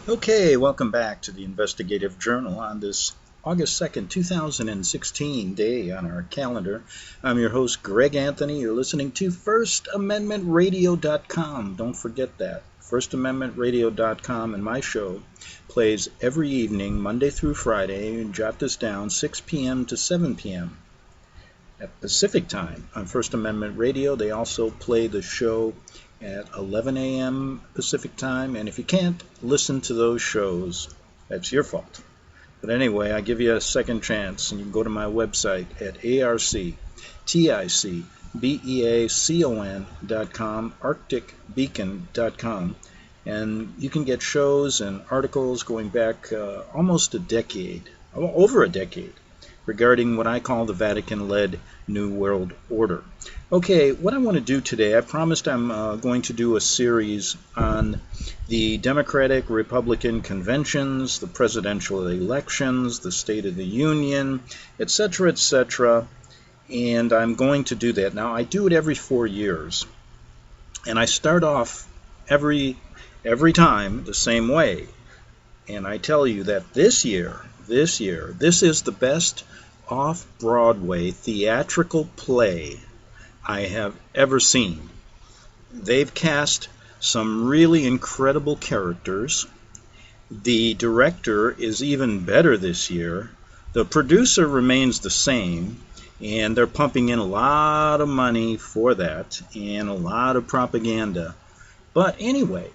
Okay, welcome back to the Investigative Journal on this August 2nd, 2016 day on our calendar. I'm your host, Greg Anthony. You're listening to FirstAmendmentRadio.com. Don't forget that. FirstAmendmentRadio.com, and my show plays every evening, Monday through Friday, and jot this down, 6 p.m. to 7 p.m. at Pacific Time on First Amendment Radio. They also play the show at 11 a.m. Pacific Time, and if you can't listen to those shows, that's your fault. But anyway, I give you a second chance, and you can go to my website at arcticbeacon.com, arcticbeacon.com, and you can get shows and articles going back almost a decade, over a decade, regarding what I call the Vatican-led New World Order. Okay, what I want to do today, I promised I'm going to do a series on the Democratic, Republican conventions, the presidential elections, the State of the Union, etc., and I'm going to do that. Now, I do it every 4 years, and I start off every time the same way, and I tell you that this year, this is the best off-Broadway theatrical play I have ever seen. They've cast some really incredible characters. The director is even better this year. The producer remains the same, and they're pumping in a lot of money for that and a lot of propaganda. But anyway,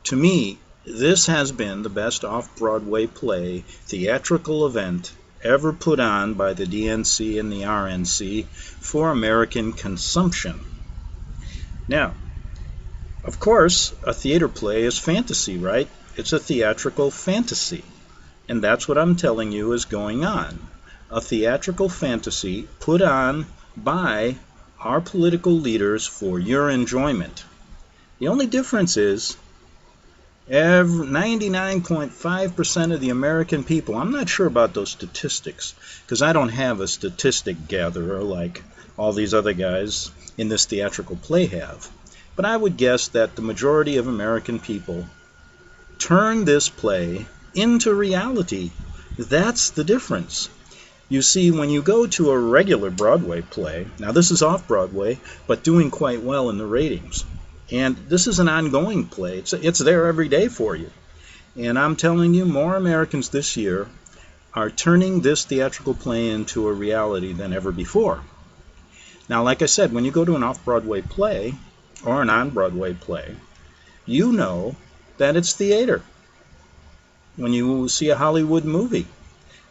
to me, this has been the best off-Broadway play theatrical event ever put on by the DNC and the RNC for American consumption. Now, of course, a theater play is fantasy, right? It's a theatrical fantasy. And that's what I'm telling you is going on. A theatrical fantasy put on by our political leaders for your enjoyment. The only difference is 99.5% of the American people, I'm not sure about those statistics, because I don't have a statistic gatherer like all these other guys in this theatrical play have. But I would guess that the majority of American people turn this play into reality. That's the difference. You see, when you go to a regular Broadway play, now this is off-Broadway, but doing quite well in the ratings. And this is an ongoing play. It's there every day for you. And I'm telling you, more Americans this year are turning this theatrical play into a reality than ever before. Now, like I said, when you go to an off-Broadway play or an on-Broadway play, you know that it's theater. When you see a Hollywood movie,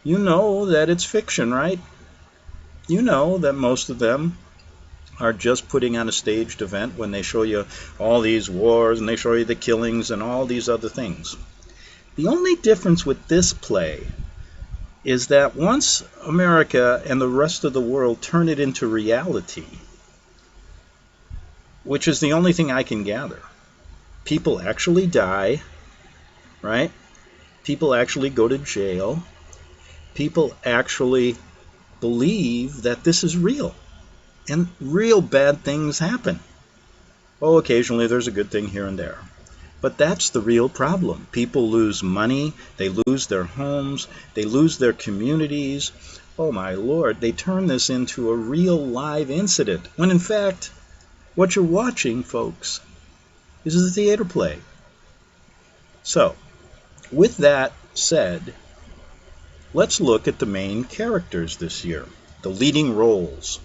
you know that it's fiction, right? You know that most of them are just putting on a staged event when they show you all these wars and they show you the killings and all these other things. The only difference with this play is that once America and the rest of the world turn it into reality, which is the only thing I can gather, people actually die, right? People actually go to jail. People actually believe that this is real. And real bad things happen. Oh, occasionally there's a good thing here and there. But that's the real problem. People lose money, they lose their homes, they lose their communities. Oh my Lord, they turn this into a real live incident. When in fact, what you're watching, folks, is a theater play. So, with that said, let's look at the main characters this year, the leading roles.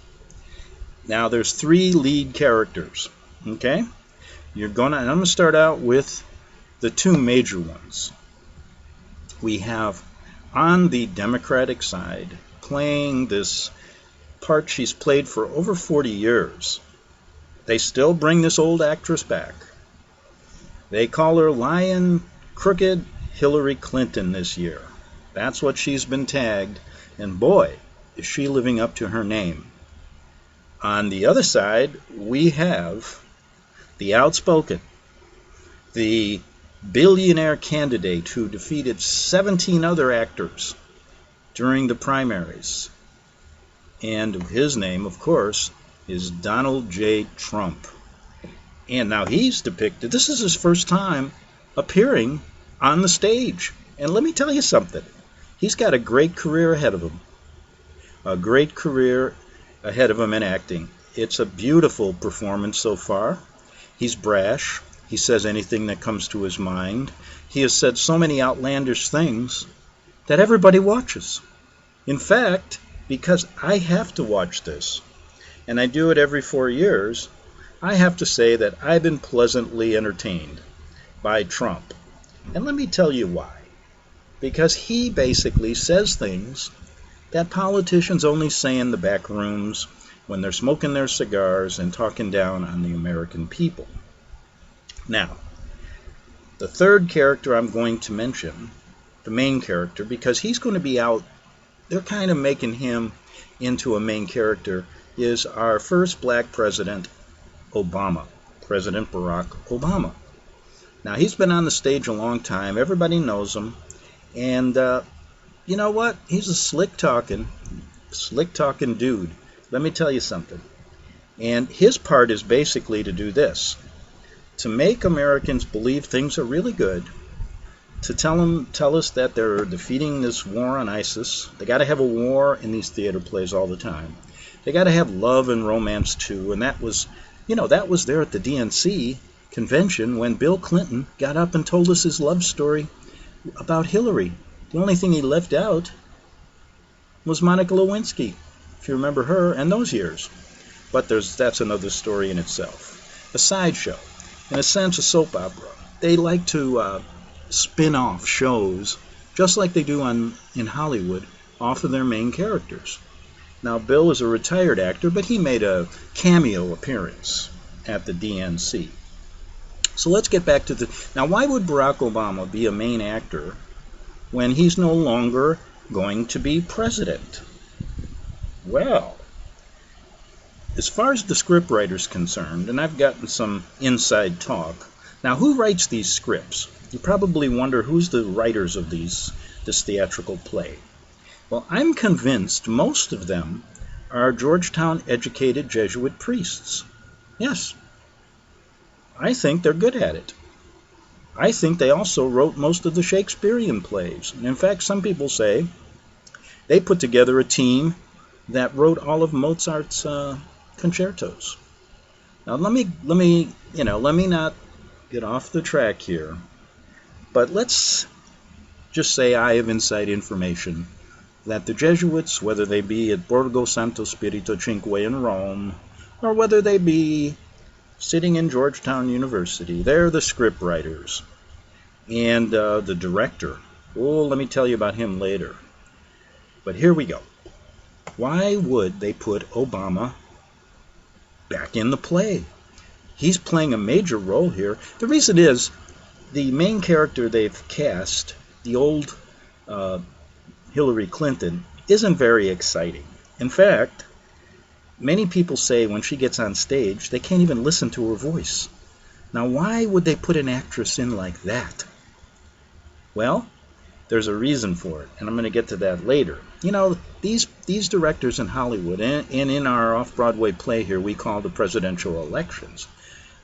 Now there's 3 lead characters, okay? I'm going to start out with the 2 major ones. We have on the Democratic side playing this part she's played for over 40 years. They still bring this old actress back. They call her Lying Crooked Hillary Clinton this year. That's what she's been tagged, and boy, is she living up to her name. On the other side, we have the outspoken, the billionaire candidate who defeated 17 other actors during the primaries. And his name, of course, is Donald J. Trump. And now he's depicted, this is his first time appearing on the stage. And let me tell you something. He's got a great career ahead of him. A great career ahead of him in acting. It's a beautiful performance so far. He's brash. He says anything that comes to his mind. He has said so many outlandish things that everybody watches. In fact, because I have to watch this, and I do it every 4 years, I have to say that I've been pleasantly entertained by Trump. And let me tell you why. Because he basically says things that politicians only say in the back rooms when they're smoking their cigars and talking down on the American people. Now, the third character I'm going to mention, the main character, because he's going to be out, they're kind of making him into a main character, is our first black president, Obama, President Barack Obama. Now, he's been on the stage a long time. Everybody knows him. And you know what? He's a slick-talking dude. Let me tell you something. And his part is basically to do this. To make Americans believe things are really good. To tell us that they're defeating this war on ISIS. They got to have a war in these theater plays all the time. They got to have love and romance too. And that was there at the DNC convention when Bill Clinton got up and told us his love story about Hillary. The only thing he left out was Monica Lewinsky, if you remember her, and those years. But that's another story in itself. A sideshow. In a sense, a soap opera. They like to spin off shows, just like they do in Hollywood, off of their main characters. Now, Bill is a retired actor, but he made a cameo appearance at the DNC. So let's get back to now, why would Barack Obama be a main actor when he's no longer going to be president? Well, as far as the scriptwriter's concerned, and I've gotten some inside talk. Now, who writes these scripts? You probably wonder who's the writers of this theatrical play. Well, I'm convinced most of them are Georgetown-educated Jesuit priests. Yes. I think they're good at it. I think they also wrote most of the Shakespearean plays. And in fact, some people say they put together a team that wrote all of Mozart's concertos. Now, let me not get off the track here, but let's just say I have inside information that the Jesuits, whether they be at Borgo Santo Spirito Cinque in Rome, or whether they be sitting in Georgetown University, they're the scriptwriters. And the director, let me tell you about him later. But here we go. Why would they put Obama back in the play? He's playing a major role here. The reason is, the main character they've cast, the old Hillary Clinton, isn't very exciting. In fact, many people say when she gets on stage, they can't even listen to her voice. Now, why would they put an actress in like that? Well, there's a reason for it, and I'm going to get to that later. You know, these directors in Hollywood, and in our off-Broadway play here we call the presidential elections,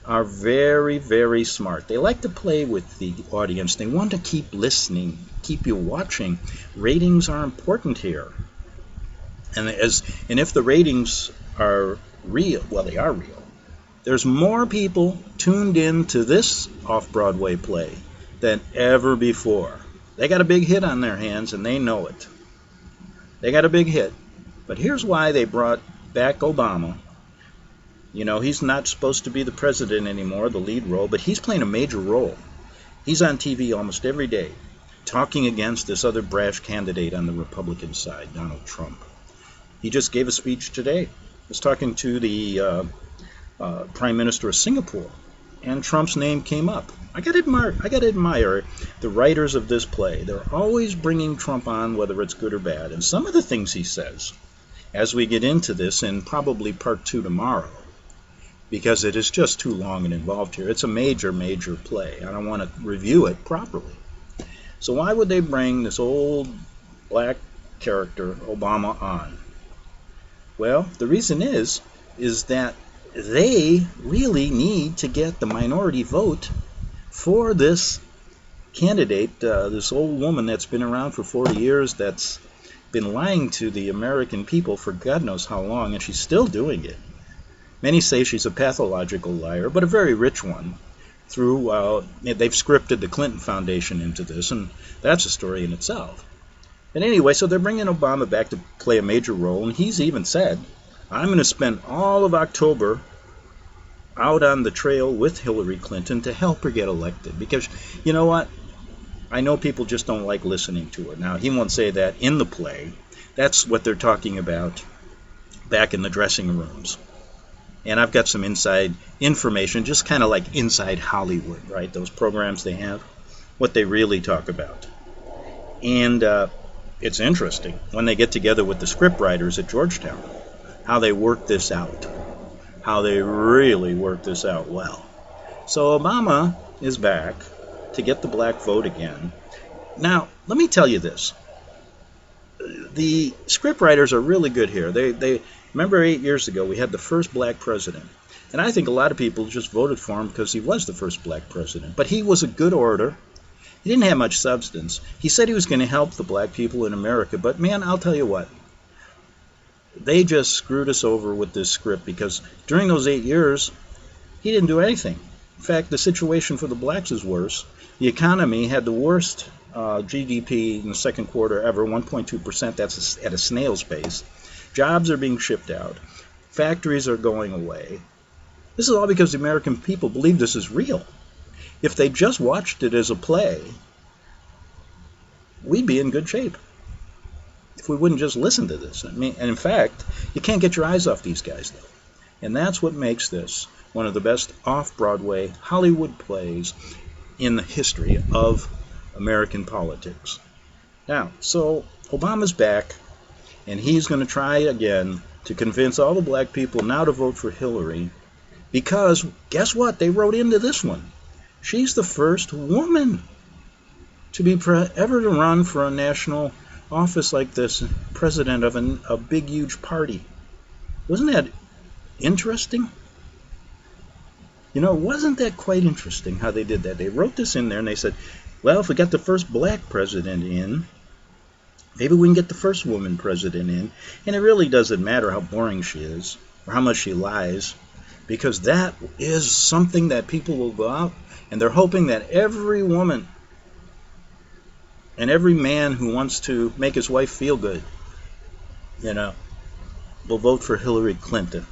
are very, very smart. They like to play with the audience. They want to keep listening, keep you watching. Ratings are important here. And if the ratings are real, well, they are real. There's more people tuned in to this off-Broadway play than ever before. They got a big hit on their hands, and they know it. They got a big hit. But here's why they brought back Obama. You know, he's not supposed to be the president anymore, the lead role, but he's playing a major role. He's on TV almost every day, talking against this other brash candidate on the Republican side, Donald Trump. He just gave a speech today. He was talking to the Prime Minister of Singapore, and Trump's name came up. I got to admire the writers of this play. They're always bringing Trump on, whether it's good or bad. And some of the things he says, as we get into this in probably part 2 tomorrow, because it is just too long and involved here. It's a major, major play. I don't want to review it properly. So why would they bring this old black character, Obama, on? Well, the reason is that they really need to get the minority vote for this candidate, this old woman that's been around for 40 years, that's been lying to the American people for God knows how long, and she's still doing it. Many say she's a pathological liar, but a very rich one. They've scripted the Clinton Foundation into this, and that's a story in itself. And anyway, so they're bringing Obama back to play a major role, and he's even said, I'm going to spend all of October out on the trail with Hillary Clinton to help her get elected. Because, you know what? I know people just don't like listening to her. Now, he won't say that in the play. That's what they're talking about back in the dressing rooms. And I've got some inside information, just kind of like Inside Hollywood, right? Those programs they have, what they really talk about. And it's interesting when they get together with the script writers at Georgetown, how they work this out, how they really work this out well. So Obama is back to get the black vote again. Now, let me tell you this. The scriptwriters are really good here. They remember 8 years ago we had the first black president, and I think a lot of people just voted for him because he was the first black president. But he was a good orator. He didn't have much substance. He said he was going to help the black people in America, but man, I'll tell you what. They just screwed us over with this script because during those 8 years, he didn't do anything. In fact, the situation for the blacks is worse. The economy had the worst GDP in the second quarter ever, 1.2%. That's at a snail's pace. Jobs are being shipped out. Factories are going away. This is all because the American people believe this is real. If they just watched it as a play, we'd be in good shape. If we wouldn't just listen to this. I mean, and in fact, you can't get your eyes off these guys, though. And that's what makes this one of the best off-Broadway Hollywood plays in the history of American politics. Now, so Obama's back, and he's going to try again to convince all the black people now to vote for Hillary, because guess what? They wrote into this one. She's the first woman to be ever to run for a national office like this, president of a big, huge party. Wasn't that interesting? You know, wasn't that quite interesting how they did that? They wrote this in there and they said, well, if we got the first black president in, maybe we can get the first woman president in. And it really doesn't matter how boring she is or how much she lies, because that is something that people will go out and they're hoping that every woman and every man who wants to make his wife feel good, you know, will vote for Hillary Clinton.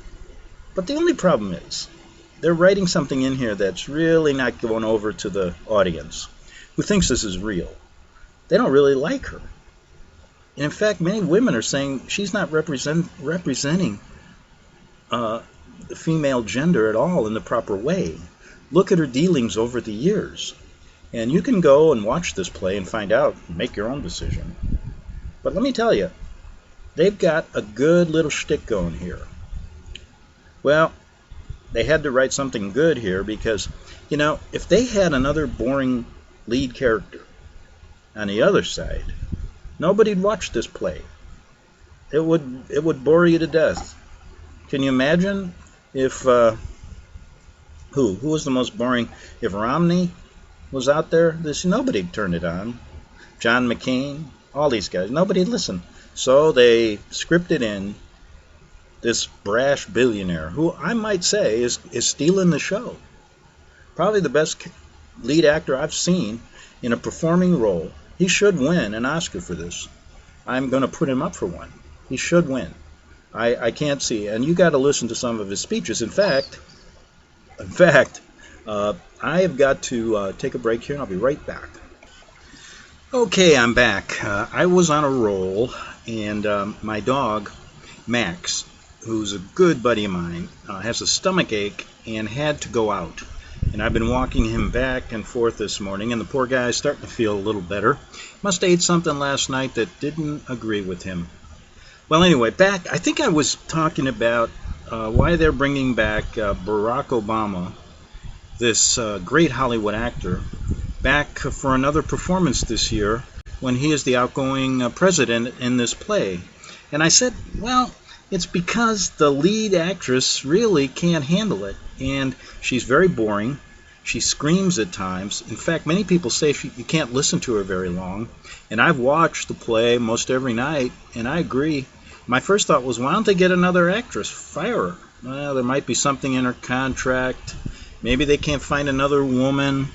But the only problem is, they're writing something in here that's really not going over to the audience who thinks this is real. They don't really like her. And in fact, many women are saying she's not representing the female gender at all in the proper way. Look at her dealings over the years. And you can go and watch this play and find out, make your own decision. But let me tell you, they've got a good little shtick going here. Well, they had to write something good here because, you know, if they had another boring lead character on the other side, nobody'd watch this play. It would bore you to death. Can you imagine if who was the most boring? If Romney was out there, nobody'd turn it on. John McCain, all these guys, nobody'd listen. So they scripted in this brash billionaire, who I might say is stealing the show. Probably the best lead actor I've seen in a performing role. He should win an Oscar for this. I'm going to put him up for one. He should win. I can't see. And you got to listen to some of his speeches. In fact, I have got to take a break here, and I'll be right back. Okay, I'm back. I was on a roll, and my dog, Max, who's a good buddy of mine, has a stomach ache and had to go out. And I've been walking him back and forth this morning, and the poor guy's starting to feel a little better. Must have ate something last night that didn't agree with him. Well, anyway, back. I think I was talking about why they're bringing back Barack Obama, this great Hollywood actor, back for another performance this year when he is the outgoing president in this play. And I said, well, it's because the lead actress really can't handle it, and she's very boring. She screams at times. In fact, many people say you can't listen to her very long. And I've watched the play most every night, and I agree. My first thought was, why don't they get another actress? Fire her. Well, there might be something in her contract. Maybe they can't find another woman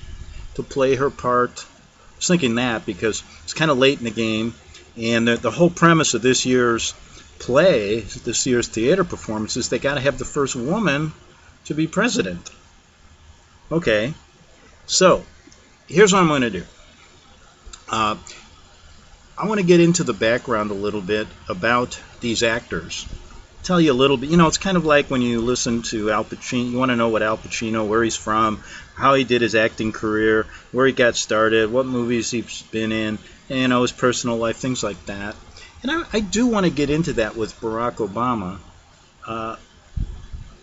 to play her part. I was thinking that because it's kind of late in the game. And the whole premise of this year's play, this year's theater performance, is they got to have the first woman to be president. Okay, so here's what I'm going to do. I want to get into the background a little bit about these actors. Tell you a little bit. You know, it's kind of like when you listen to Al Pacino. You want to know what Al Pacino, where he's from, how he did his acting career, where he got started, what movies he's been in, and, you know, his personal life, things like that. And I do want to get into that with Barack Obama.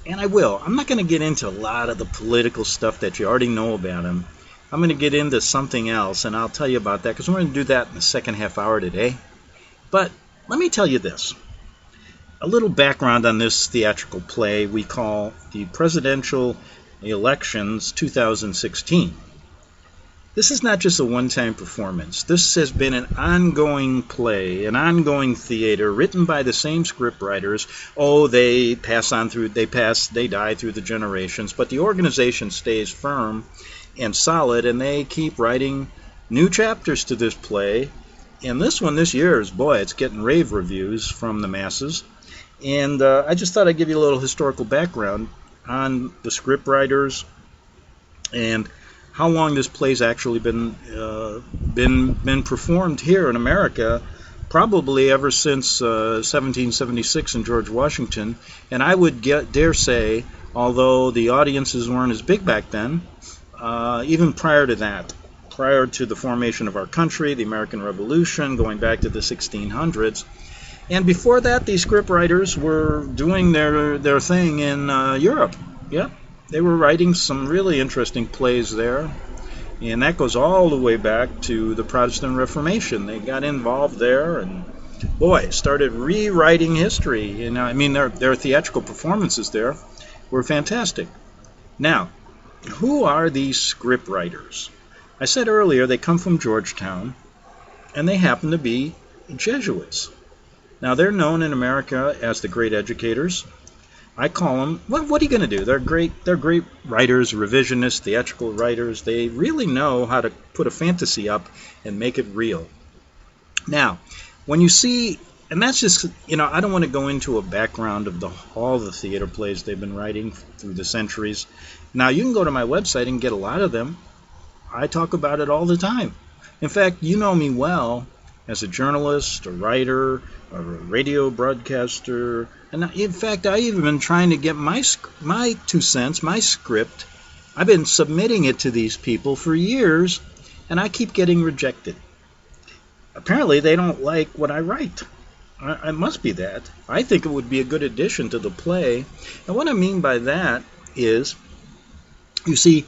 And I will. I'm not going to get into a lot of the political stuff that you already know about him. I'm going to get into something else, and I'll tell you about that, because we're going to do that in the second half hour today. But let me tell you this. A little background on this theatrical play we call the Presidential Elections 2016. This is not just a one-time performance. This has been an ongoing play, an ongoing theater written by the same scriptwriters. Oh, they die through the generations, but the organization stays firm and solid, and they keep writing new chapters to this play. And this one this year is, boy, it's getting rave reviews from the masses. And I just thought I'd give you a little historical background on the scriptwriters and how long this play's actually been performed here in America, probably ever since 1776 in George Washington. And I would dare say, although the audiences weren't as big back then, even prior to that, prior to the formation of our country, the American Revolution, going back to the 1600s. And before that, these scriptwriters were doing their thing in Europe. Yeah. They were writing some really interesting plays there, and that goes all the way back to the Protestant Reformation. They got involved there and, boy, started rewriting history. You know, I mean, their theatrical performances there were fantastic. Now, who are these scriptwriters? I said earlier they come from Georgetown, and they happen to be Jesuits. Now, they're known in America as the great educators. I call them, what are you going to do? They're great writers, revisionists, theatrical writers. They really know how to put a fantasy up and make it real. Now, when you see, and that's just, you know, I don't want to go into a background of all the theater plays they've been writing through the centuries. Now, you can go to my website and get a lot of them. I talk about it all the time. In fact, you know me well as a journalist, a writer, a radio broadcaster, and in fact, I've even been trying to get my 2 cents, my script. I've been submitting it to these people for years, and I keep getting rejected. Apparently, they don't like what I write. It must be that. I think it would be a good addition to the play. And what I mean by that is, you see,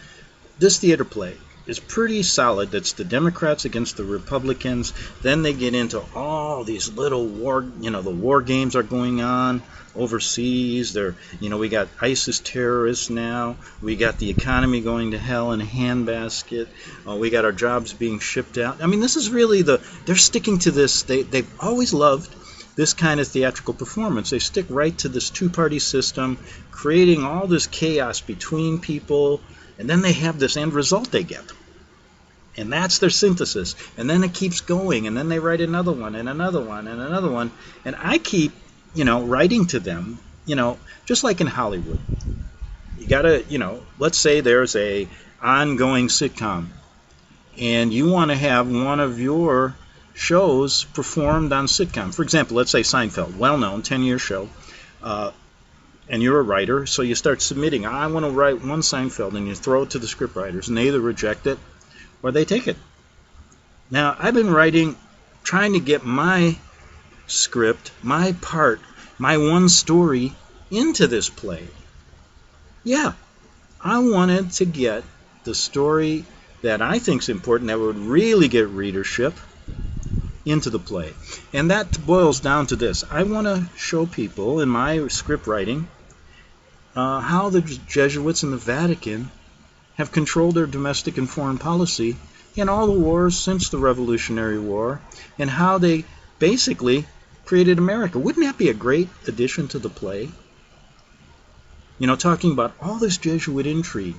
this theater play is pretty solid. That's the Democrats against the Republicans. Then they get into all these little the war games are going on overseas. We got ISIS terrorists now. We got the economy going to hell in a handbasket. We got our jobs being shipped out. I mean, this is really they're sticking to this. They've always loved this kind of theatrical performance. They stick right to this two-party system, creating all this chaos between people, and then they have this end result they get. And that's their synthesis. And then it keeps going, and then they write another one, and another one, and another one. And I keep, writing to them, just like in Hollywood. You gotta, let's say there's a ongoing sitcom, and you want to have one of your shows performed on sitcom. For example, let's say Seinfeld, well-known, 10-year show, and you're a writer, so you start submitting, I want to write one Seinfeld, and you throw it to the scriptwriters, and they either reject it or they take it. Now, I've been trying to get my script, my part, my one story into this play. Yeah, I wanted to get the story that I think is important, that would really get readership, into the play. And that boils down to this. I want to show people in my script writing how the Jesuits in the Vatican have controlled our domestic and foreign policy in all the wars since the Revolutionary War, and how they basically created America. Wouldn't that be a great addition to the play? You know, talking about all this Jesuit intrigue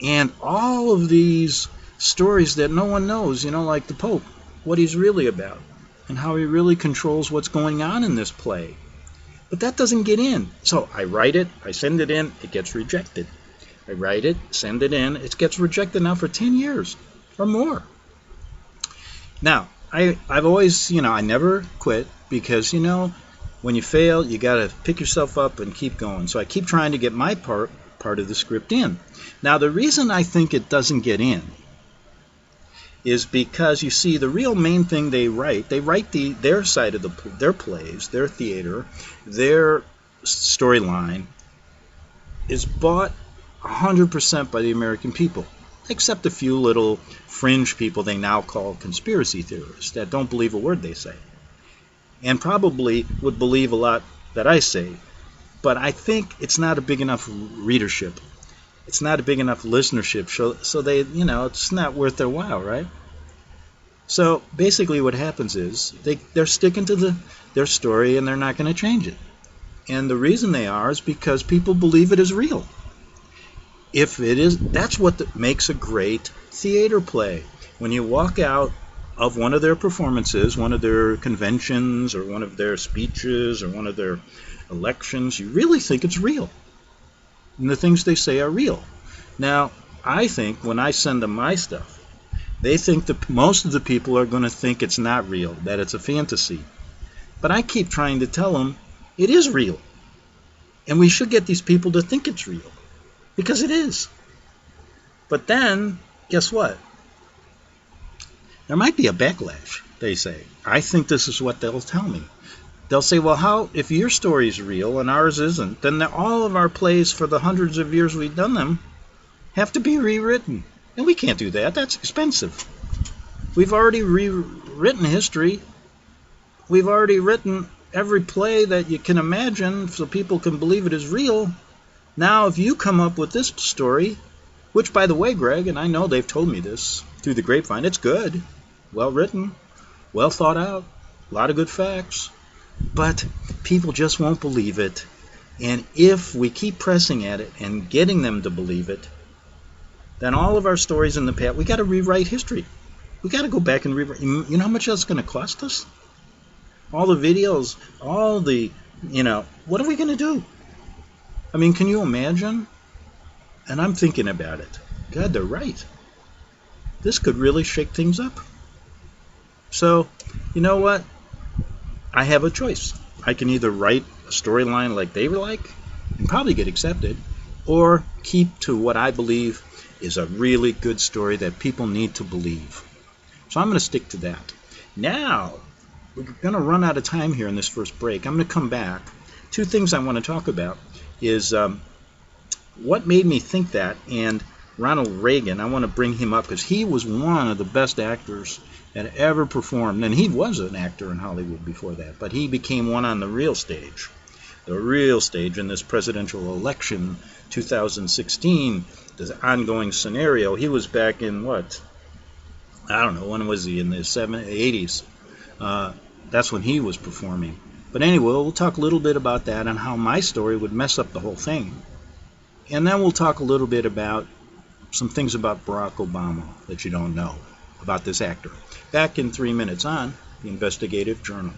and all of these stories that no one knows, you know, like the Pope, what he's really about, and how he really controls what's going on in this play. But that doesn't get in. So I write it, I send it in, it gets rejected. I write it, send it in, it gets rejected now for 10 years or more. Now, I've always, you know, I never quit because, you know, when you fail, you got to pick yourself up and keep going. So I keep trying to get my part of the script in. Now, the reason I think it doesn't get in is because, you see, the real main thing they write their side of their plays, their theater, their storyline is bought 100% by the American people, except a few little fringe people they now call conspiracy theorists that don't believe a word they say, and probably would believe a lot that I say. But I think it's not a big enough readership. It's not a big enough listenership, so they, you know, it's not worth their while, right? So basically what happens is they're sticking to their story and they're not going to change it. And the reason they are is because people believe it is real. If it is, that's what makes a great theater play. When you walk out of one of their performances, one of their conventions, or one of their speeches, or one of their elections, you really think it's real. And the things they say are real. Now, I think when I send them my stuff, they think that most of the people are going to think it's not real, that it's a fantasy. But I keep trying to tell them it is real. And we should get these people to think it's real. Because it is. But then, guess what? There might be a backlash, they say. I think this is what they'll tell me. They'll say, well, how, if your story's real and ours isn't, then all of our plays for the hundreds of years we've done them have to be rewritten. And we can't do that. That's expensive. We've already rewritten history. We've already written every play that you can imagine so people can believe it is real. Now, if you come up with this story, which, by the way, Greg, and I know they've told me this through the grapevine, it's good, well written, well thought out, a lot of good facts, but people just won't believe it. And if we keep pressing at it and getting them to believe it, then all of our stories in the past, we got to rewrite history. We got to go back and rewrite. You know how much that's going to cost us? All the videos, all the, you know, what are we going to do? I mean, can you imagine? And I'm thinking about it. God, they're right. This could really shake things up. So, you know what? I have a choice. I can either write a storyline like they like and probably get accepted, or keep to what I believe is a really good story that people need to believe. So I'm going to stick to that. Now, we're going to run out of time here in this first break. I'm going to come back. Two things I want to talk about is what made me think that, and Ronald Reagan, I want to bring him up because he was one of the best actors that ever performed, and he was an actor in Hollywood before that, but he became one on the real stage in this presidential election, 2016, the ongoing scenario. He was back in what? I don't know, when was he? In the 80s. That's when he was performing. But anyway, we'll talk a little bit about that and how my story would mess up the whole thing. And then we'll talk a little bit about some things about Barack Obama that you don't know about this actor. Back in 3 minutes on the Investigative Journal.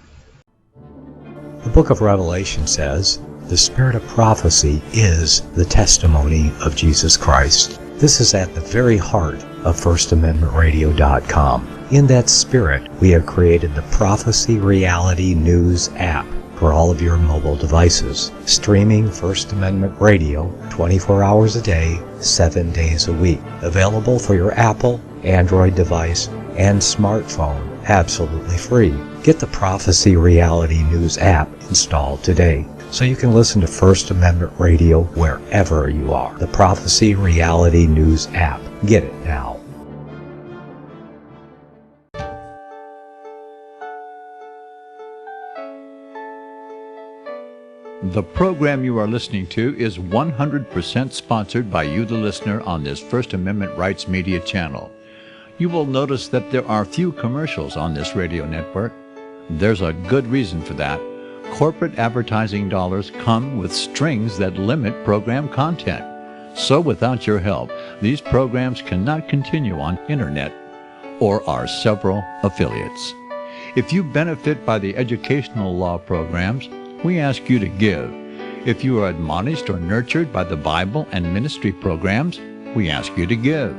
The book of Revelation says, "The spirit of prophecy is the testimony of Jesus Christ." This is at the very heart of FirstAmendmentRadio.com. In that spirit, we have created the Prophecy Reality News app for all of your mobile devices, streaming First Amendment Radio 24 hours a day, 7 days a week. Available for your Apple, Android device, and smartphone, absolutely free. Get the Prophecy Reality News app installed today, so you can listen to First Amendment Radio wherever you are. The Prophecy Reality News app. Get it now. The program you are listening to is 100% sponsored by you, the listener, on this First Amendment Rights Media channel. You will notice that there are few commercials on this radio network. There's a good reason for that. Corporate advertising dollars come with strings that limit program content. So without your help, these programs cannot continue on internet or our several affiliates. If you benefit by the educational law programs, we ask you to give. If you are admonished or nurtured by the Bible and ministry programs, we ask you to give.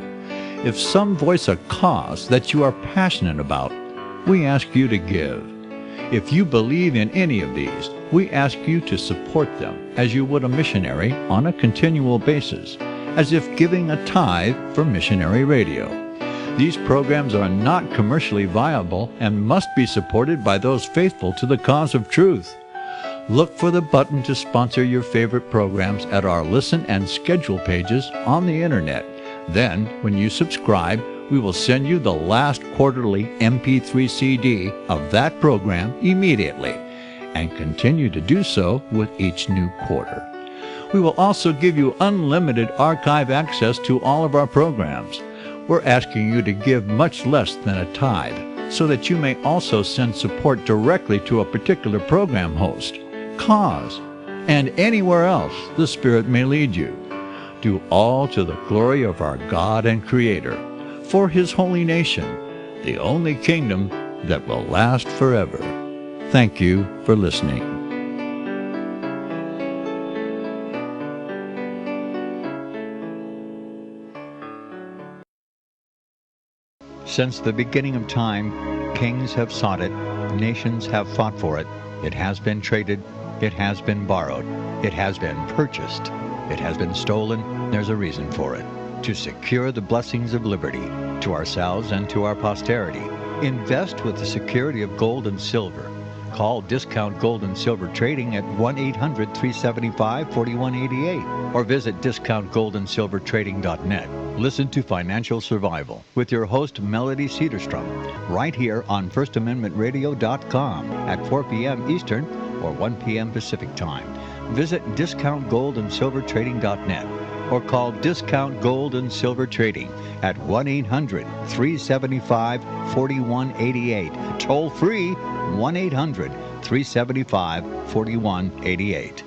If some voice a cause that you are passionate about, we ask you to give. If you believe in any of these, we ask you to support them as you would a missionary on a continual basis, as if giving a tithe for missionary radio. These programs are not commercially viable and must be supported by those faithful to the cause of truth. Look for the button to sponsor your favorite programs at our listen and schedule pages on the internet. Then, when you subscribe, we will send you the last quarterly MP3 CD of that program immediately, and continue to do so with each new quarter. We will also give you unlimited archive access to all of our programs. We're asking you to give much less than a tithe, so that you may also send support directly to a particular program host, cause, and anywhere else the Spirit may lead you. Do all to the glory of our God and Creator, for His holy nation, the only kingdom that will last forever. Thank you for listening. Since the beginning of time, kings have sought it, nations have fought for it. It has been traded, it has been borrowed, it has been purchased, it has been stolen. There's a reason for it. To secure the blessings of liberty to ourselves and to our posterity. Invest with the security of gold and silver. Call Discount Gold and Silver Trading at 1-800-375-4188 or visit discountgoldandsilvertrading.net. Listen to Financial Survival with your host Melody Cedarstrom right here on FirstAmendmentRadio.com at 4 p.m. Eastern or 1 p.m. Pacific Time. Visit discountgoldandsilvertrading.net or call Discount Gold and Silver Trading at 1-800-375-4188. Toll free 1-800-375-4188.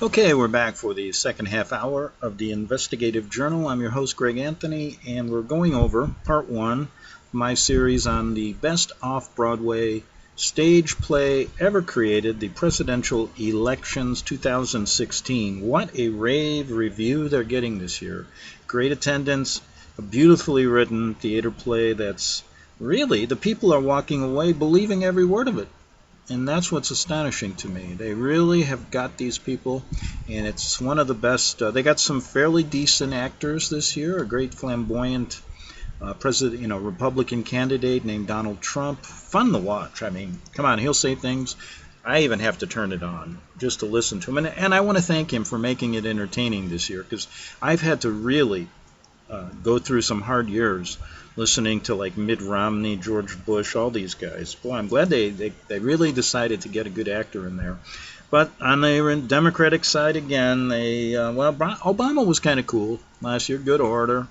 Okay, we're back for the second half hour of the Investigative Journal. I'm your host, Greg Anthony, and we're going over part one of my series on the best off-Broadway stage play ever created, the Presidential Elections 2016. What a rave review they're getting this year. Great attendance, a beautifully written theater play that's really, the people are walking away believing every word of it. And that's what's astonishing to me. They really have got these people, and it's one of the best. They got some fairly decent actors this year, a great flamboyant Republican candidate named Donald Trump. Fun to watch. I mean, come on, he'll say things. I even have to turn it on just to listen to him. And I want to thank him for making it entertaining this year, because I've had to really go through some hard years listening to like Mitt Romney, George Bush, all these guys. Boy, I'm glad they really decided to get a good actor in there. But on the Democratic side again, Obama was kind of cool last year. Good orator.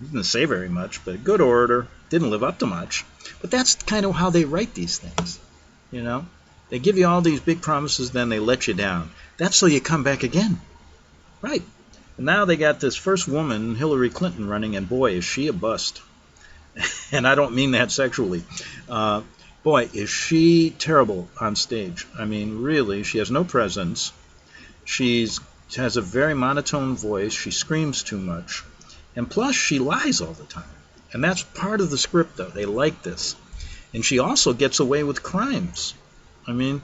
He didn't say very much, but good orator. Didn't live up to much. But that's kind of how they write these things, you know. They give you all these big promises, then they let you down. That's so you come back again. Right. And now they got this first woman, Hillary Clinton, running, and boy, is she a bust. And I don't mean that sexually. Boy, is she terrible on stage. I mean, really, she has no presence. She has a very monotone voice. She screams too much. And plus, she lies all the time. And that's part of the script, though. They like this. And she also gets away with crimes. I mean,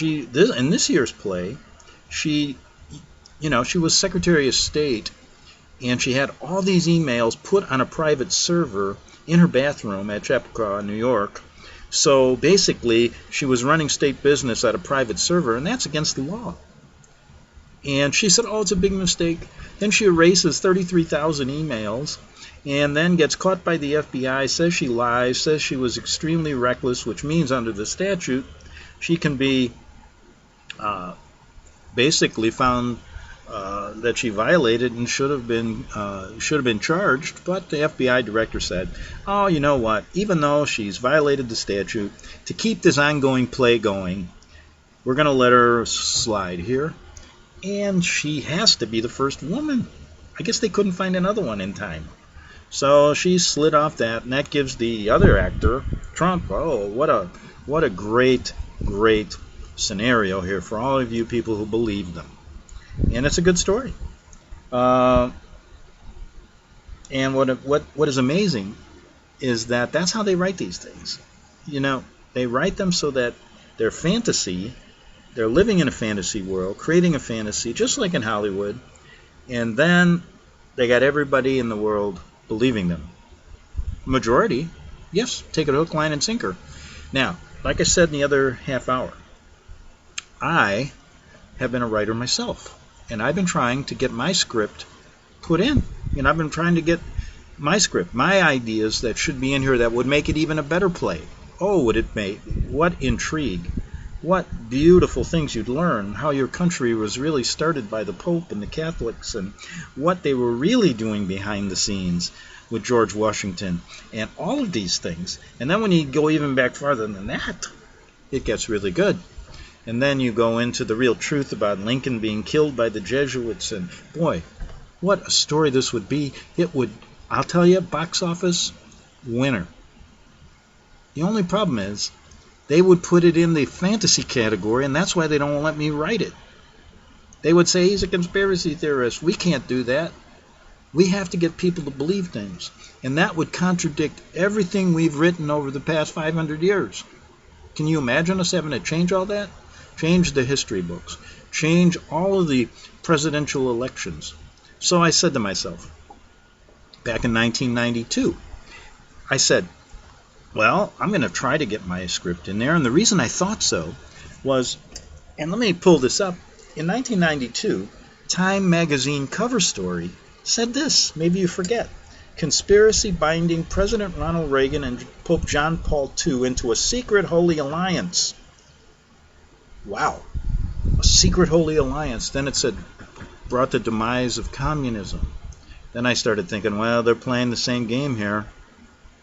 in this year's play, she was Secretary of State, and she had all these emails put on a private server in her bathroom at Chappaqua, New York. So basically, she was running state business at a private server, and that's against the law. And she said, oh, it's a big mistake. Then she erases 33,000 emails, and then gets caught by the FBI, says she lies, says she was extremely reckless, which means under the statute, she can be basically found that she violated and should have been charged, but the FBI director said, "Oh, you know what? Even though she's violated the statute, to keep this ongoing play going, we're going to let her slide here." And she has to be the first woman. I guess they couldn't find another one in time. So she slid off that, and that gives the other actor, Trump, oh, what a great scenario here for all of you people who believe them. And it's a good story. And what is amazing is that that's how they write these things. You know, they write them so that their fantasy, they're living in a fantasy world, creating a fantasy, just like in Hollywood, and then they got everybody in the world believing them. Majority, yes, take it hook, line, and sinker. Now, like I said in the other half hour, I have been a writer myself, and I've been trying to get my script put in. And I've been trying to get my script, my ideas that should be in here that would make it even a better play. Oh, would it make, what intrigue, what beautiful things you'd learn, how your country was really started by the Pope and the Catholics, and what they were really doing behind the scenes with George Washington, and all of these things. And then when you go even back farther than that, it gets really good. And then you go into the real truth about Lincoln being killed by the Jesuits, and boy, what a story this would be. It would, I'll tell you, box office winner. The only problem is they would put it in the fantasy category, and that's why they don't let me write it. They would say he's a conspiracy theorist. We can't do that. We have to get people to believe things. And that would contradict everything we've written over the past 500 years. Can you imagine us having to change all that? Change the history books. Change all of the presidential elections. So I said to myself, back in 1992, I said, well, I'm going to try to get my script in there. And the reason I thought so was, and let me pull this up, in 1992, Time magazine cover story said this, maybe you forget, conspiracy binding President Ronald Reagan and Pope John Paul II into a secret holy alliance. Wow, a secret holy alliance. Then it said, brought the demise of communism. Then I started thinking, well, they're playing the same game here.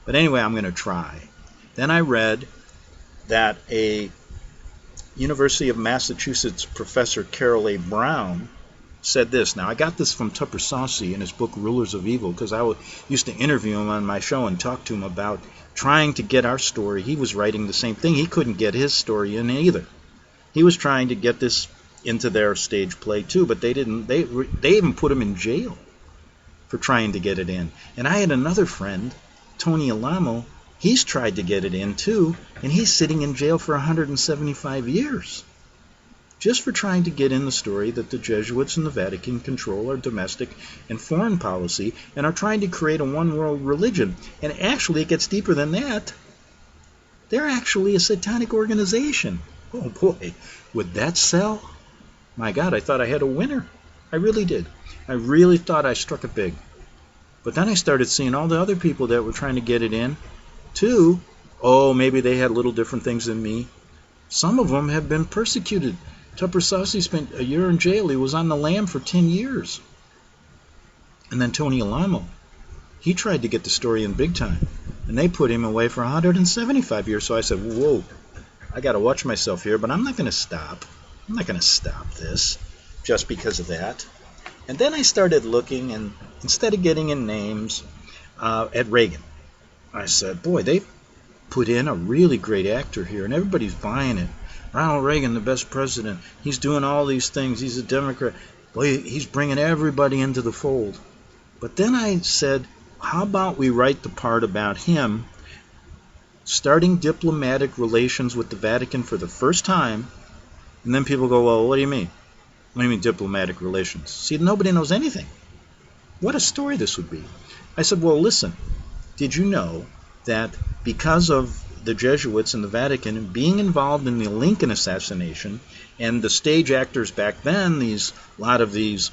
But anyway, I'm going to try. Then I read that a University of Massachusetts professor, Carol A. Brown, said this. Now, I got this from Tupper Saucy in his book, Rulers of Evil, because I used to interview him on my show and talk to him about trying to get our story. He was writing the same thing. He couldn't get his story in either. He was trying to get this into their stage play too, but they didn't. They even put him in jail for trying to get it in. And I had another friend, Tony Alamo. He's tried to get it in too, and he's sitting in jail for 175 years just for trying to get in the story that the Jesuits and the Vatican control our domestic and foreign policy and are trying to create a one-world religion. And actually, it gets deeper than that. They're actually a satanic organization. Oh boy, would that sell? My God, I thought I had a winner. I really did. I really thought I struck it big. But then I started seeing all the other people that were trying to get it in, too. Oh, maybe they had little different things than me. Some of them have been persecuted. Tupper Saucy spent a year in jail. He was on the lam for 10 years. And then Tony Alamo, he tried to get the story in big time, and they put him away for 175 years. So I said, whoa, I got to watch myself here, but I'm not going to stop. I'm not going to stop this just because of that. And then I started looking, and instead of getting in names at Reagan, I said, boy, they put in a really great actor here, and everybody's buying it. Ronald Reagan, the best president. He's doing all these things. He's a Democrat. Boy, he's bringing everybody into the fold. But then I said, how about we write the part about him starting diplomatic relations with the Vatican for the first time? And then people go, well, what do you mean? What do you mean diplomatic relations? See, nobody knows anything. What a story this would be. I said, well, listen, did you know that because of the Jesuits and the Vatican being involved in the Lincoln assassination, and the stage actors back then, a lot of these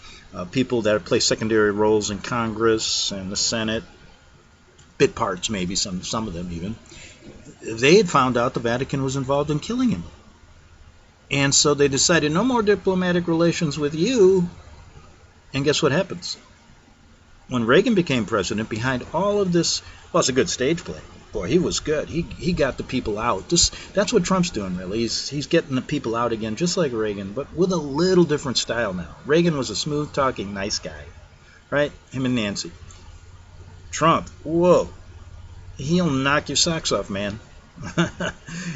people that play secondary roles in Congress and the Senate, bit parts maybe, some of them even, they had found out the Vatican was involved in killing him. And so they decided no more diplomatic relations with you. And guess what happens? When Reagan became president, behind all of this, well, it's a good stage play. Boy, he was good. He got the people out. That's what Trump's doing, really. He's getting the people out again, just like Reagan, but with a little different style now. Reagan was a smooth-talking, nice guy, right? Him and Nancy. Trump, whoa. He'll knock your socks off, man.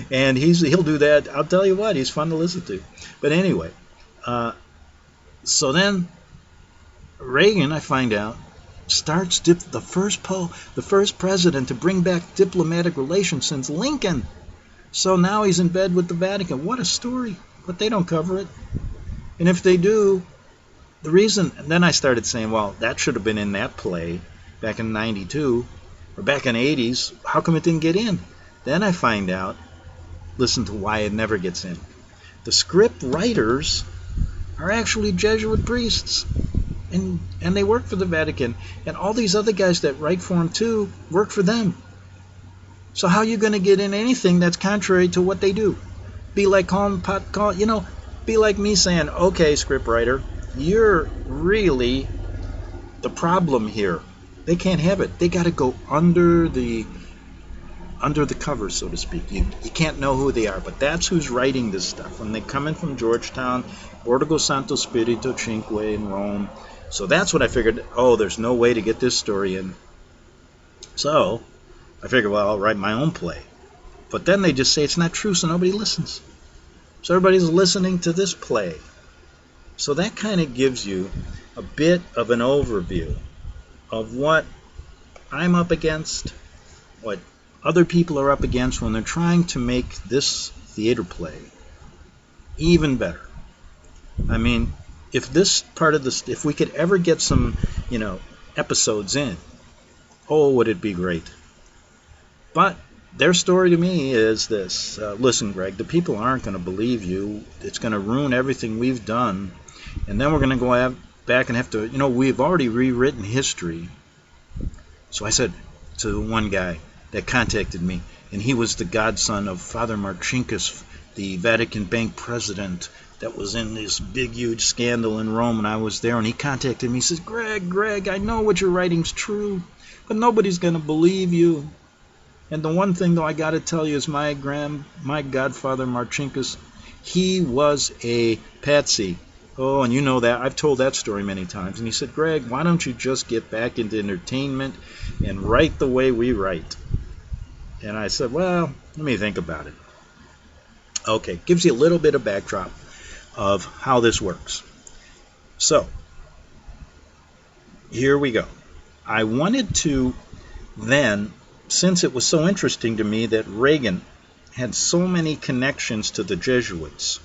And he'll do that. I'll tell you what, he's fun to listen to. But anyway, so then Reagan, I find out, starts the first president to bring back diplomatic relations since Lincoln. So now he's in bed with the Vatican. What a story. But they don't cover it. And if they do, the reason, then I started saying, well, that should have been in that play back in 92 or back in the 80s. How come it didn't get in? Then I find out, listen to why it never gets in. The script writers are actually Jesuit priests. And they work for the Vatican. And all these other guys that write for them too work for them. So how are you going to get in anything that's contrary to what they do? Be like be like me saying, okay, scriptwriter, you're really the problem here. They can't have it. They got to go under the cover, so to speak. You can't know who they are, but that's who's writing this stuff. When they come in from Georgetown, Borgo Santo Spirito Cinque in Rome. So that's what I figured, there's no way to get this story in. So I figured, well, I'll write my own play. But then they just say it's not true, so nobody listens. So everybody's listening to this play. So that kind of gives you a bit of an overview of what I'm up against, what other people are up against when they're trying to make this theater play even better. I mean, if this part of this, if we could ever get some, episodes in, would it be great? But their story to me is this. Listen, Greg, the people aren't going to believe you. It's going to ruin everything we've done. And then we're going to go back and have to, we've already rewritten history. So I said to one guy that contacted me, and he was the godson of Father Marcinkus, the Vatican Bank president, that was in this big, huge scandal in Rome, and I was there, and he contacted me. He says, Greg, I know what you're writing's true, but nobody's going to believe you. And the one thing, though, I got to tell you is my godfather, Marcinkus, he was a patsy. Oh, and you know that. I've told that story many times. And he said, Greg, why don't you just get back into entertainment and write the way we write? And I said, well, let me think about it. Okay, gives you a little bit of backdrop of how this works. So, here we go. I wanted to then, since it was so interesting to me that Reagan had so many connections to the Jesuits,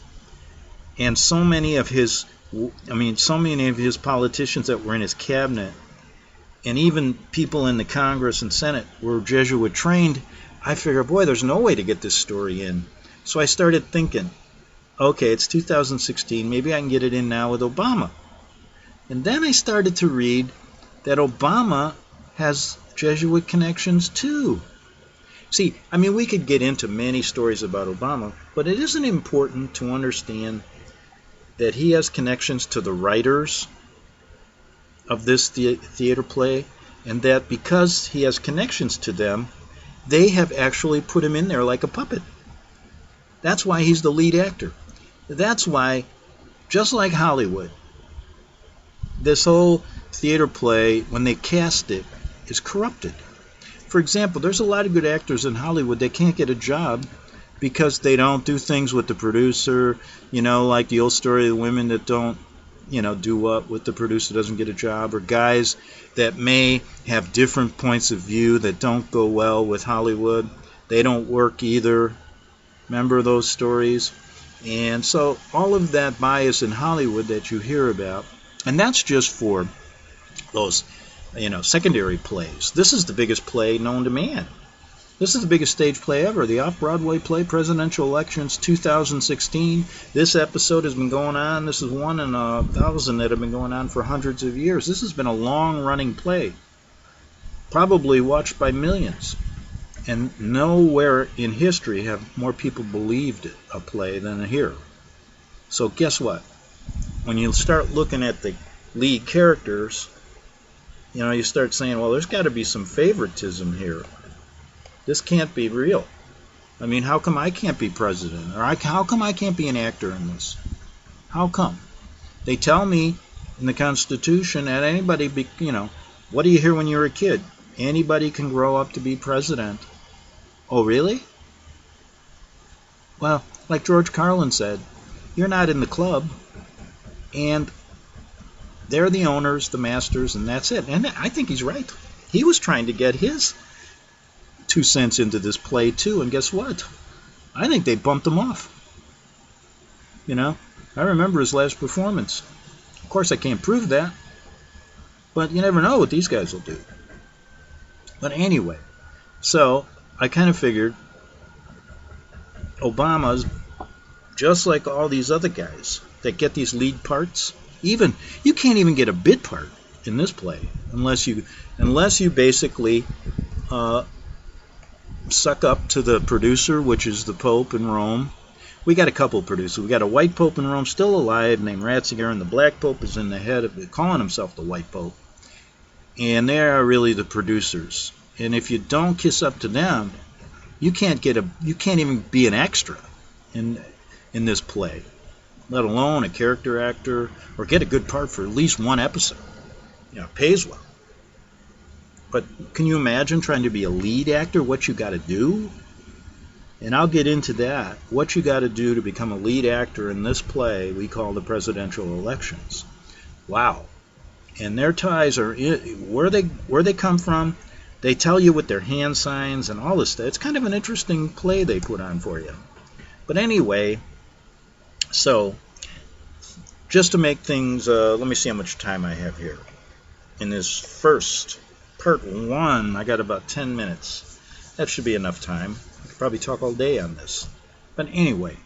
and so many of his politicians that were in his cabinet, and even people in the Congress and Senate were Jesuit trained, I figured, boy, there's no way to get this story in. So I started thinking, okay, it's 2016, maybe I can get it in now with Obama. And then I started to read that Obama has Jesuit connections too. See, we could get into many stories about Obama, but it isn't important to understand that he has connections to the writers of this theater play, and that because he has connections to them, they have actually put him in there like a puppet. That's why he's the lead actor. That's why, just like Hollywood, this whole theater play, when they cast it, is corrupted. For example, there's a lot of good actors in Hollywood that can't get a job because they don't do things with the producer, like the old story of the women that don't, do up with the producer, doesn't get a job, or guys that may have different points of view that don't go well with Hollywood. They don't work either. Remember those stories? And so all of that bias in Hollywood that you hear about, and that's just for those, secondary plays. This is the biggest play known to man. This is the biggest stage play ever, the Off-Broadway play, Presidential Elections 2016. This episode has been going on. This is one in 1,000 that have been going on for hundreds of years. This has been a long-running play, probably watched by millions. And nowhere in history have more people believed a play than here. So guess what? When you start looking at the lead characters, you start saying, well, there's got to be some favoritism here. This can't be real. I mean, how come I can't be president? Or how come I can't be an actor in this? How come? They tell me in the Constitution that anybody, what do you hear when you're a kid? Anybody can grow up to be president. Oh, really? Well, like George Carlin said, you're not in the club, and they're the owners, the masters, and that's it. And I think he's right. He was trying to get his 2 cents into this play, too, and guess what? I think they bumped him off. I remember his last performance. Of course, I can't prove that, but you never know what these guys will do. But anyway, so I kind of figured Obama's just like all these other guys that get these lead parts. You can't even get a bit part in this play unless you basically suck up to the producer, which is the Pope in Rome. We got a couple producers. We got a white Pope in Rome still alive named Ratzinger, and the black Pope is in the head of it, calling himself the white Pope. And they are really the producers. And if you don't kiss up to them, you can't even be an extra in this play, let alone a character actor or get a good part for at least one episode. It pays well. But can you imagine trying to be a lead actor, what you got to do? And I'll get into that, what you got to do to become a lead actor in this play we call the presidential elections. Wow. And their ties are where they come from. They tell you with their hand signs and all this stuff. It's kind of an interesting play they put on for you. But anyway, so just to make things, let me see how much time I have here. In this first part 1, I got about 10 minutes. That should be enough time. I could probably talk all day on this. But anyway,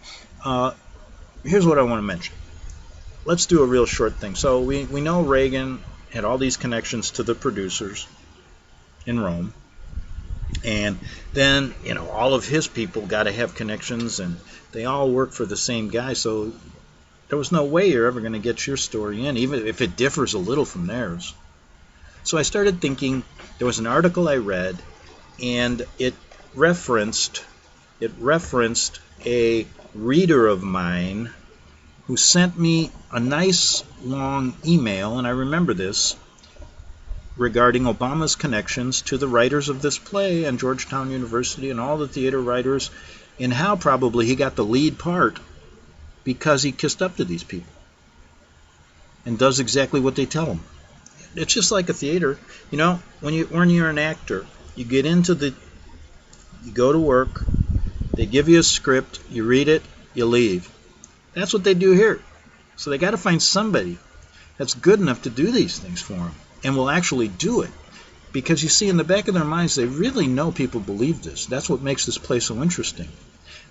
here's what I want to mention. Let's do a real short thing. So we know Reagan had all these connections to the producers in Rome. And then, all of his people got to have connections, and they all work for the same guy. So there was no way you're ever going to get your story in, even if it differs a little from theirs. So I started thinking, there was an article I read, and it referenced a reader of mine who sent me a nice long email, and I remember this, regarding Obama's connections to the writers of this play and Georgetown University and all the theater writers, and how probably he got the lead part because he kissed up to these people and does exactly what they tell him. It's just like a theater. When you're an actor, you go to work, they give you a script, you read it, you leave. That's what they do here. So they got to find somebody that's good enough to do these things for them and will actually do it. Because you see, in the back of their minds, they really know people believe this. That's what makes this play so interesting.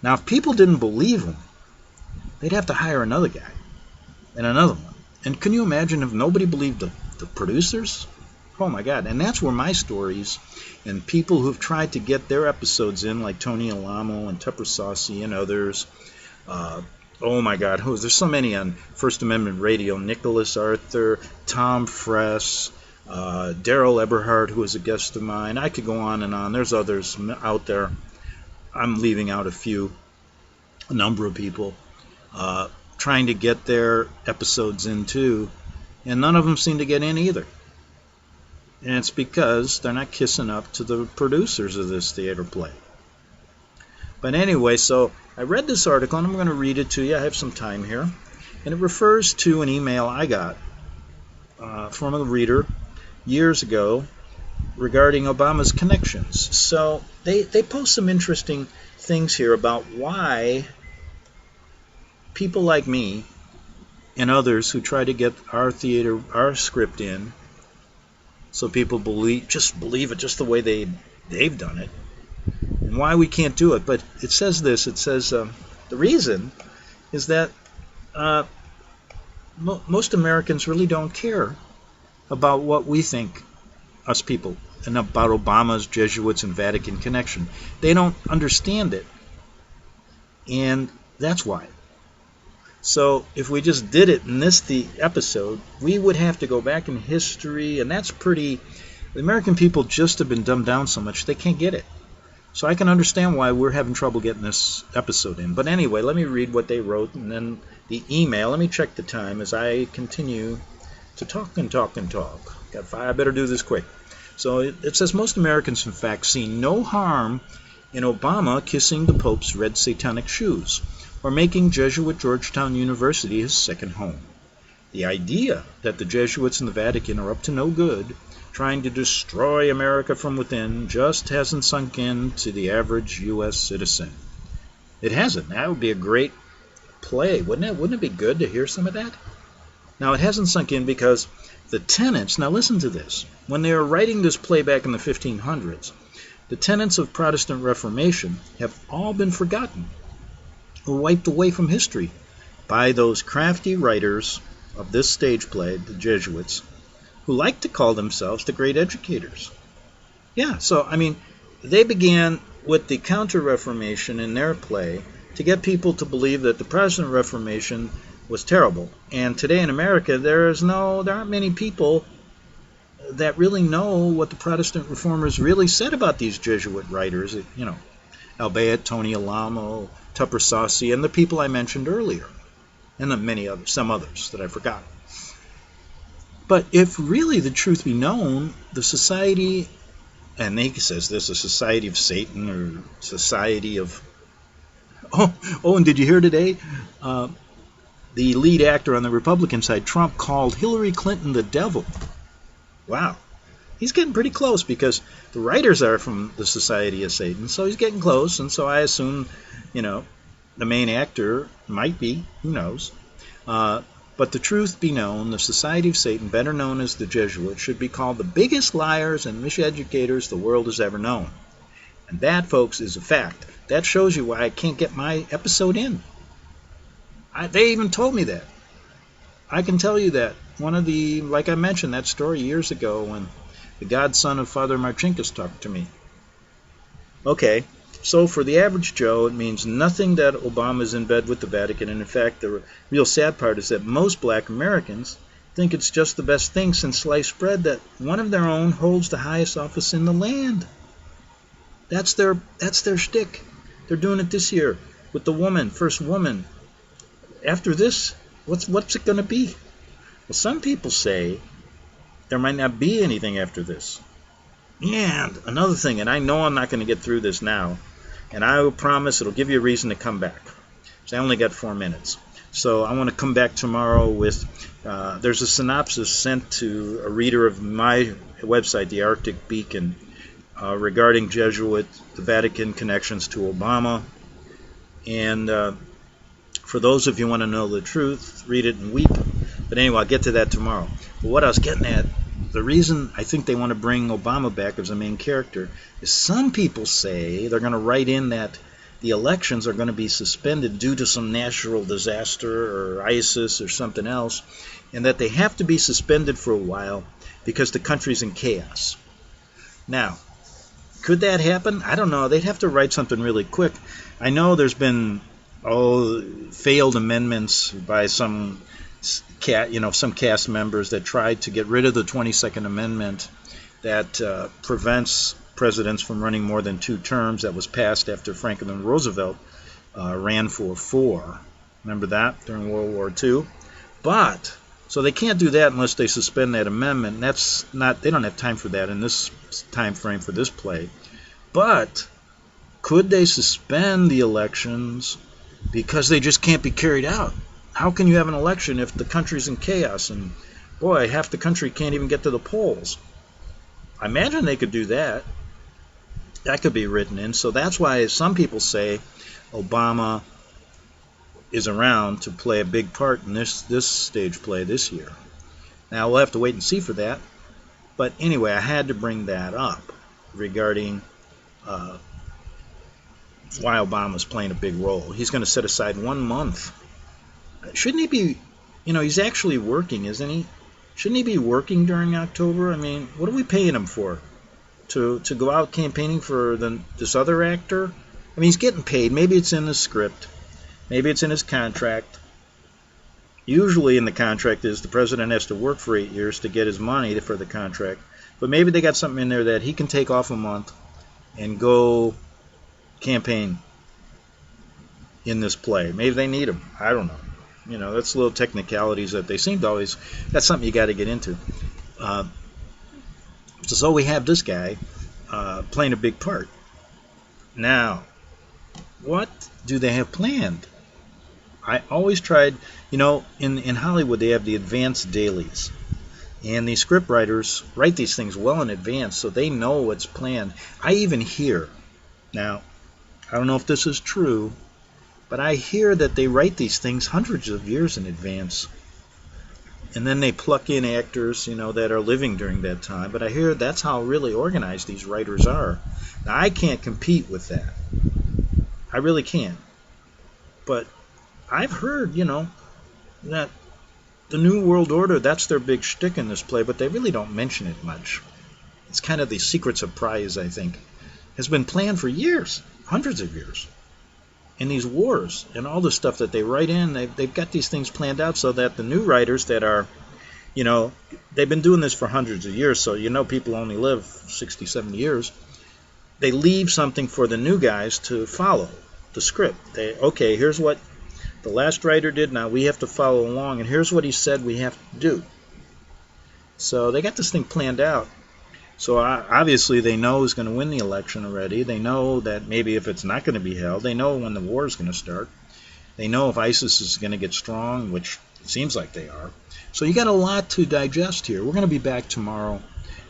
Now, if people didn't believe them, they'd have to hire another guy and another one. And can you imagine if nobody believed the producers? Oh my God. And that's where my stories and people who've tried to get their episodes in, like Tony Alamo and Tupper Saucy and others, oh my God, there's so many on First Amendment Radio. Nicholas Arthur, Tom Fress, Daryl Eberhard, who was a guest of mine. I could go on and on. There's others out there. I'm leaving out a number of people, trying to get their episodes in too, and none of them seem to get in either. And it's because they're not kissing up to the producers of this theater play. But anyway, so I read this article, and I'm going to read it to you. I have some time here. And it refers to an email I got from a reader years ago regarding Obama's connections. So they post some interesting things here about why people like me and others who try to get our script in, so people believe it just the way they've done it, and why we can't do it. But it says this. It says the reason is that most Americans really don't care about what we think, us people, and about Obama's Jesuits and Vatican connection. They don't understand it, and that's why. So if we just did it in the episode, we would have to go back in history, and that's pretty... The American people just have been dumbed down so much they can't get it. So I can understand why we're having trouble getting this episode in. But anyway, let me read what they wrote, and then the email. Let me check the time as I continue to talk and talk and talk. I better do this quick. So it says, most Americans, in fact, see no harm in Obama kissing the Pope's red satanic shoes, or making Jesuit Georgetown University his second home. The idea that the Jesuits in the Vatican are up to no good, trying to destroy America from within, just hasn't sunk in to the average U.S. citizen. It hasn't. That would be a great play, wouldn't it? Wouldn't it be good to hear some of that? Now, it hasn't sunk in because the tenets, now listen to this, when they were writing this play back in the 1500s, the tenets of Protestant Reformation have all been forgotten or wiped away from history by those crafty writers of this stage play, the Jesuits, who like to call themselves the great educators. Yeah, so, I mean, they began with the Counter-Reformation in their play to get people to believe that the Protestant Reformation was terrible. And today in America, there aren't many people that really know what the Protestant Reformers really said about these Jesuit writers, you know, albeit Tony Alamo, Tupper Saucy, and the people I mentioned earlier, and some others that I forgot. But if really the truth be known, the society, and he says this, a society of Satan or society of... Oh, and did you hear today? The lead actor on the Republican side, Trump, called Hillary Clinton the devil. Wow. He's getting pretty close because the writers are from the Society of Satan, so he's getting close, and so I assume, the main actor might be, who knows. But the truth be known, the Society of Satan, better known as the Jesuits, should be called the biggest liars and miseducators the world has ever known. And that, folks, is a fact. That shows you why I can't get my episode in. They even told me that. I can tell you that. Like I mentioned, that story years ago when the godson of Father Marcinkus talked to me. Okay, so for the average Joe, it means nothing that Obama is in bed with the Vatican. And in fact, the real sad part is that most black Americans think it's just the best thing since sliced bread that one of their own holds the highest office in the land. That's their shtick. They're doing it this year with the woman, first woman. After this, what's it going to be? Well, some people say there might not be anything after this. And another thing, and I know I'm not going to get through this now, and I will promise it'll give you a reason to come back. So I only got 4 minutes. So I want to come back tomorrow with, there's a synopsis sent to a reader of my website, the Arctic Beacon, regarding Jesuit, the Vatican connections to Obama. And for those of you who want to know the truth, read it and weep. But anyway, I'll get to that tomorrow. But what I was getting at, the reason I think they want to bring Obama back as a main character is some people say they're going to write in that the elections are going to be suspended due to some natural disaster or ISIS or something else, and that they have to be suspended for a while because the country's in chaos. Now, could that happen? I don't know. They'd have to write something really quick. I know there's been failed amendments by some cast members that tried to get rid of the 22nd Amendment that prevents presidents from running more than 2 terms, that was passed after Franklin Roosevelt ran for 4. Remember that during World War II? But so they can't do that unless they suspend that amendment. They don't have time for that in this time frame for this play. But could they suspend the elections because they just can't be carried out? How can you have an election if the country's in chaos and, boy, half the country can't even get to the polls? I imagine they could do that. That could be written in. So that's why some people say Obama is around to play a big part in this stage play this year. Now, we'll have to wait and see for that. But anyway, I had to bring that up regarding why Obama's playing a big role. He's going to set aside 1 month. Shouldn't he be, he's actually working, isn't he? Shouldn't he be working during October? I mean, what are we paying him for? To go out campaigning for this other actor? I mean, he's getting paid. Maybe it's in the script. Maybe it's in his contract. Usually in the contract is the president has to work for 8 years to get his money for the contract. But maybe they got something in there that he can take off a month and go campaign in this play. Maybe they need him. I don't know. You know, that's little technicalities that they seem to always, that's something you got to get into. So we have this guy playing a big part. Now, what do they have planned? I always tried, you know, in Hollywood they have the advance dailies. And these script writers write these things well in advance so they know what's planned. I even hear, now, I don't know if this is true, but I hear that they write these things hundreds of years in advance. And then they pluck in actors, you know, that are living during that time. But I hear that's how really organized these writers are. Now, I can't compete with that. I really can't. But I've heard, you know, that the New World Order, that's their big shtick in this play, but they really don't mention it much. It's kind of the secret surprise, I think. Has been planned for years, hundreds of years. And these wars and all the stuff that they write in, they've got these things planned out so that the new writers that are, you know, they've been doing this for hundreds of years, so you know people only live 60, 70 years. They leave something for the new guys to follow, the script. Okay, here's what the last writer did, now we have to follow along, and here's what he said we have to do. So they got this thing planned out. So obviously they know who's going to win the election already. They know that maybe if it's not going to be held. They know when the war is going to start. They know if ISIS is going to get strong, which it seems like they are. So you got a lot to digest here. We're going to be back tomorrow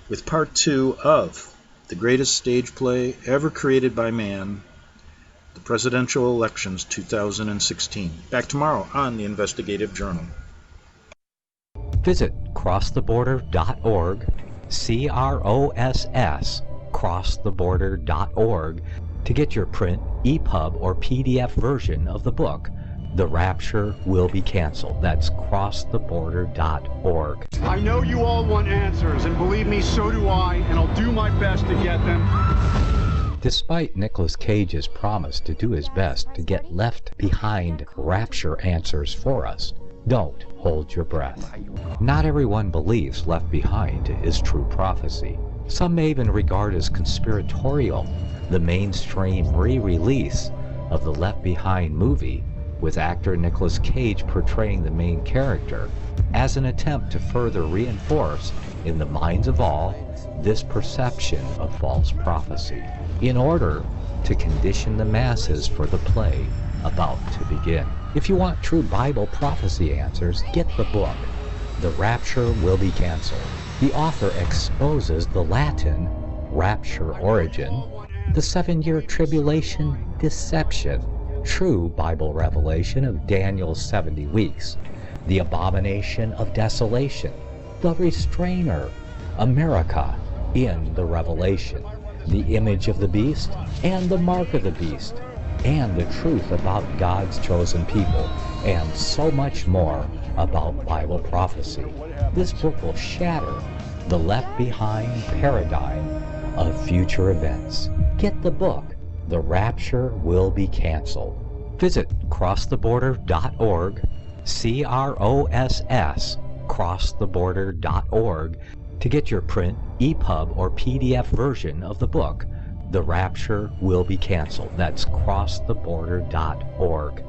with part 2 of the greatest stage play ever created by man, the presidential elections 2016. Back tomorrow on the Investigative Journal. Visit crosstheborder.org, CROSS, crosstheborder.org, to get your print, EPUB, or PDF version of the book, The Rapture Will Be Canceled. That's crosstheborder.org. I know you all want answers, and believe me, so do I, and I'll do my best to get them. Despite Nicolas Cage's promise to do his best to get left behind rapture answers for us, don't hold your breath. Not everyone believes Left Behind is true prophecy. Some may even regard as conspiratorial the mainstream re-release of the Left Behind movie with actor Nicolas Cage portraying the main character as an attempt to further reinforce in the minds of all this perception of false prophecy in order to condition the masses for the play about to begin. If you want true Bible prophecy answers, get the book, The Rapture Will Be Canceled. The author exposes the Latin rapture origin, the 7-year tribulation deception, true Bible revelation of Daniel's 70 weeks, the abomination of desolation, the restrainer, America in the Revelation, the image of the beast and the mark of the beast, and the truth about God's chosen people, and so much more about Bible prophecy. This book will shatter the left behind paradigm of future events. Get the book, The Rapture Will Be Canceled. Visit crosstheborder.org, CROSS, crosstheborder.org, to get your print, EPUB, or PDF version of the book, The Rapture Will Be Canceled. That's crosstheborder.org.